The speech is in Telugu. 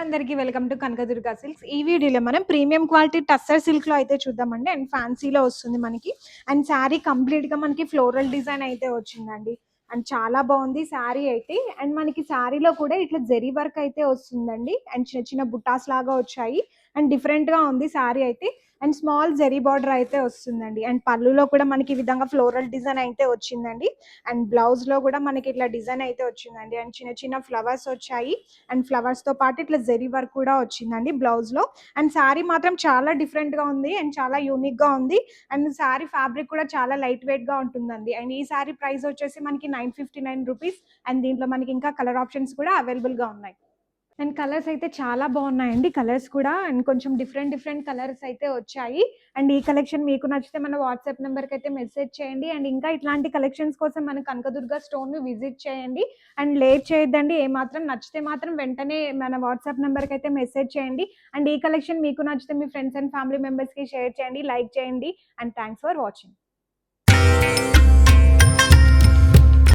అందరికీ వెల్కమ్ టు కనకదుర్గ సిల్క్స్. ఈ వీడియోలో మనం ప్రీమియం క్వాలిటీ టస్సర్ సిల్క్ లో అయితే చూద్దామండి. అండ్ ఫ్యాన్సీలో వస్తుంది మనకి. అండ్ శారీ కంప్లీట్ గా మనకి ఫ్లోరల్ డిజైన్ అయితే వచ్చిందండి. అండ్ చాలా బాగుంది శారీ అయితే. అండ్ మనకి శారీలో కూడా ఇట్లా జెరీ వర్క్ అయితే వస్తుందండి. అండ్ చిన్న చిన్న బుట్టాస్ లాగా వచ్చాయి. అండ్ డిఫరెంట్ గా ఉంది శారీ అయితే. అండ్ స్మాల్ జెరీ బార్డర్ అయితే వస్తుందండి. అండ్ పళ్ళులో కూడా మనకి ఈ విధంగా ఫ్లోరల్ డిజైన్ అయితే వచ్చిందండి. అండ్ బ్లౌజ్ లో కూడా మనకి ఇట్లా డిజైన్ అయితే వచ్చిందండి. అండ్ చిన్న చిన్న ఫ్లవర్స్ వచ్చాయి. అండ్ ఫ్లవర్స్ తో పాటు ఇట్లా జెరీ వర్క్ కూడా వచ్చిందండి బ్లౌజ్ లో. అండ్ శారీ మాత్రం చాలా డిఫరెంట్ గా ఉంది అండ్ చాలా యూనిక్ గా ఉంది. అండ్ శారీ ఫ్యాబ్రిక్ కూడా చాలా లైట్ వెయిట్ గా ఉంటుందండి. అండ్ ఈ శారీ ప్రైస్ వచ్చేసి మనకి 959 రూపీస్. అండ్ దీంట్లో మనకి ఇంకా కలర్ ఆప్షన్స్ కూడా అవైలబుల్ గా ఉన్నాయి. అండ్ కలర్స్ అయితే చాలా బాగున్నాయండి. కలర్స్ కూడా అండ్ కొంచెం డిఫరెంట్ డిఫరెంట్ కలర్స్ అయితే వచ్చాయి. అండ్ ఈ కలెక్షన్ మీకు నచ్చితే మన వాట్సాప్ నెంబర్కి అయితే మెసేజ్ చేయండి. అండ్ ఇంకా ఇట్లాంటి కలెక్షన్స్ కోసం మన కనకదుర్గ స్టోర్ని విజిట్ చేయండి. అండ్ లేట్ చేయొద్దండి. ఏమాత్రం నచ్చితే మాత్రం వెంటనే మన వాట్సాప్ నెంబర్కి అయితే మెసేజ్ చేయండి. అండ్ ఈ కలెక్షన్ మీకు నచ్చితే మీ ఫ్రెండ్స్ అండ్ ఫ్యామిలీ మెంబర్స్కి షేర్ చేయండి, లైక్ చేయండి. And thanks for watching.